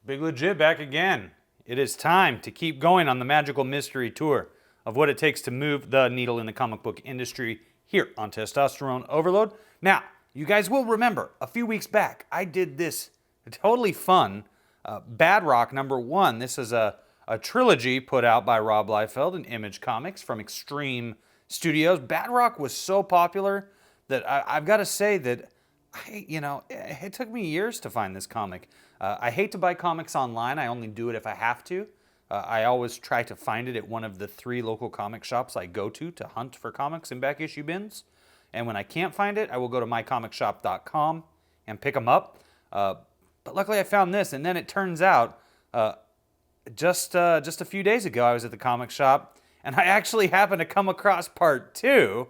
Big Legit back again. It is time to keep going on the magical mystery tour of what it takes to move the needle in the comic book industry here on Testosterone Overload. Now, you guys will remember a few weeks back, I did this totally fun Badrock #1. This is a trilogy put out by Rob Liefeld and Image Comics from Extreme Studios. Badrock was so popular that I've got to say that it took me years to find this comic. I hate to buy comics online. I only do it if I have to. I always try to find it at one of the 3 local comic shops I go to hunt for comics in back issue bins. And when I can't find it, I will go to mycomicshop.com and pick them up. But luckily I found this, and then it turns out just a few days ago I was at the comic shop, and I actually happened to come across part 2,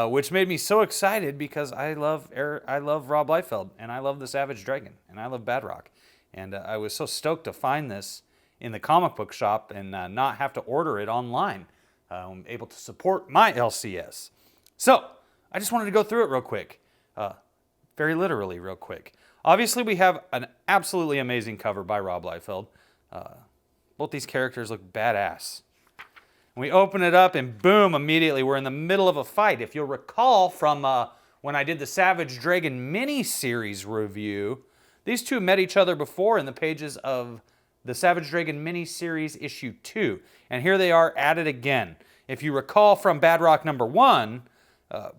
which made me so excited because I love Rob Liefeld, and I love the Savage Dragon, and I love Badrock. And I was so stoked to find this in the comic book shop and not have to order it online. I'm able to support my LCS. So, I just wanted to go through it real quick. Very literally real quick. Obviously, we have an absolutely amazing cover by Rob Liefeld. Both these characters look badass. We open it up and boom, immediately we're in the middle of a fight. If you'll recall from when I did the Savage Dragon miniseries review, these two met each other before in the pages of the Savage Dragon miniseries issue 2. And here they are at it again. If you recall from Badrock #1,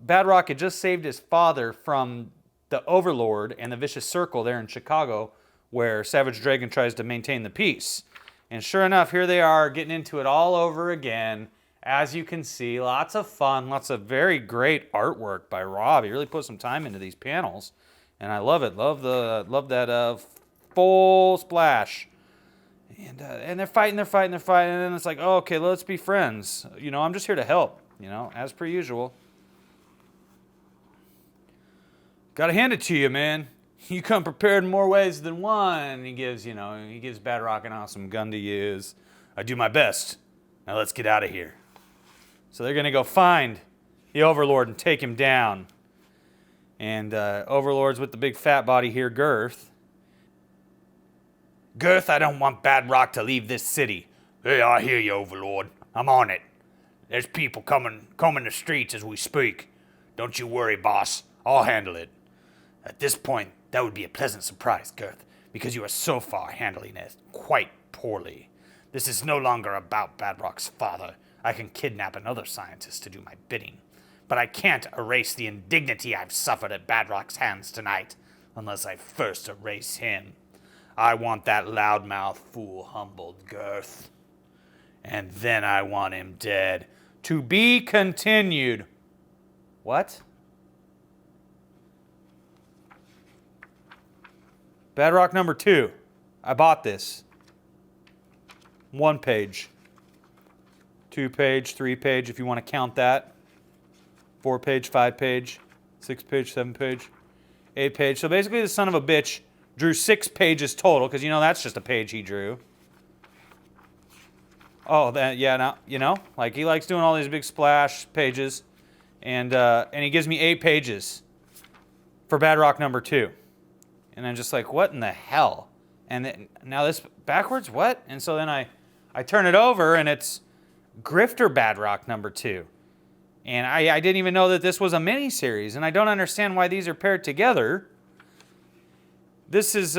Badrock had just saved his father from the Overlord and the Vicious Circle there in Chicago, where Savage Dragon tries to maintain the peace. And sure enough, here they are getting into it all over again. As you can see, lots of fun, lots of very great artwork by Rob. He really put some time into these panels, and I love it. Love that full splash. And they're fighting, and then it's like, oh, okay, let's be friends. I'm just here to help, as per usual. Gotta hand it to you, man. You come prepared in more ways than one. He gives Badrock an awesome gun to use. I do my best. Now let's get out of here. So they're gonna go find the Overlord and take him down. And Overlord's with the big fat body here, Girth. Girth, I don't want Badrock to leave this city. Hey, I hear you, Overlord. I'm on it. There's people combing the streets as we speak. Don't you worry, boss. I'll handle it. At this point, that would be a pleasant surprise, Girth, because you are so far handling it quite poorly. This is no longer about Badrock's father. I can kidnap another scientist to do my bidding. But I can't erase the indignity I've suffered at Badrock's hands tonight, unless I first erase him. I want that loudmouth fool humbled, Girth. And then I want him dead. To be continued. What? Badrock #2. I bought this. 1 page. 2 page, 3 page, if you want to count that. 4 page, 5 page, 6 page, 7 page, 8 page. So basically the son of a bitch drew 6 pages total, because that's just a page he drew. Oh, like he likes doing all these big splash pages. And he gives me 8 pages for Badrock #2. And I'm just like, what in the hell? And then, now this backwards, what? And so then I turn it over, and it's Grifter Badrock #2. And I didn't even know that this was a miniseries, and I don't understand why these are paired together. This is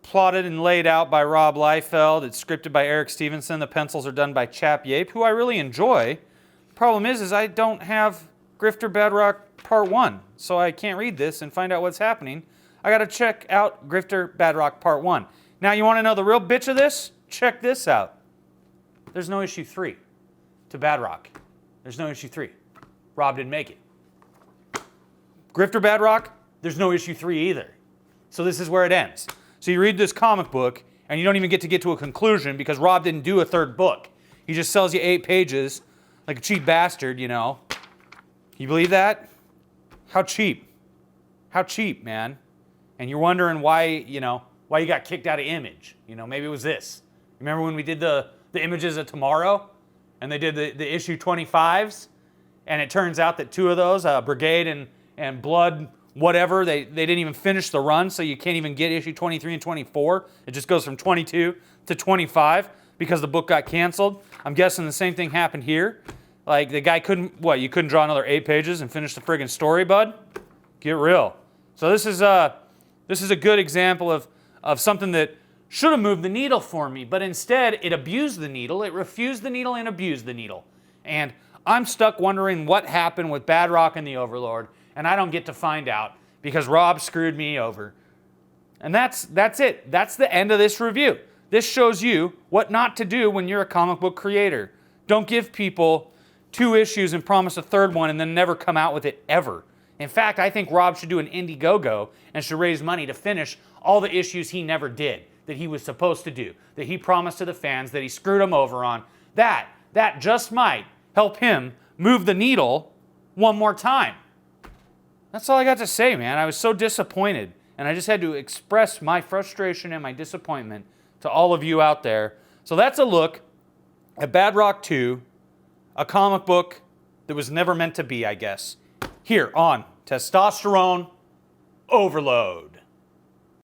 plotted and laid out by Rob Liefeld. It's scripted by Eric Stevenson. The pencils are done by Chap Yape, who I really enjoy. The problem is I don't have Grifter Badrock Part 1, so I can't read this and find out what's happening. I got to check out Grifter Badrock Part 1. Now, you want to know the real bitch of this? Check this out. There's no issue 3 to Badrock. There's no issue 3. Rob didn't make it. Grifter Badrock, there's no issue 3 either. So this is where it ends. So you read this comic book, and you don't even get to a conclusion because Rob didn't do a 3rd book. He just sells you 8 pages like a cheap bastard, You believe that? How cheap? How cheap, man? And you're wondering why you got kicked out of Image. Maybe it was this. Remember when we did the Images of Tomorrow? And they did the issue 25s? And it turns out that 2 of those, Brigade and Blood, whatever. They didn't even finish the run, so you can't even get issue 23 and 24. It just goes from 22 to 25 because the book got canceled. I'm guessing the same thing happened here. Like, the guy couldn't, you couldn't draw another 8 pages and finish the friggin' story, bud? Get real. So this is a good example of something that should have moved the needle for me, but instead it abused the needle, it refused the needle and abused the needle. And I'm stuck wondering what happened with Badrock and the Overlord, and I don't get to find out because Rob screwed me over. And that's it. That's the end of this review. This shows you what not to do when you're a comic book creator. Don't give people 2 issues and promise a 3rd one and then never come out with it ever. In fact, I think Rob should do an Indiegogo and should raise money to finish all the issues he never did, that he was supposed to do, that he promised to the fans, that he screwed them over on. That just might help him move the needle one more time. That's all I got to say, man. I was so disappointed, and I just had to express my frustration and my disappointment to all of you out there. So that's a look at Badrock 2, a comic book that was never meant to be, I guess, here on Testosterone Overload.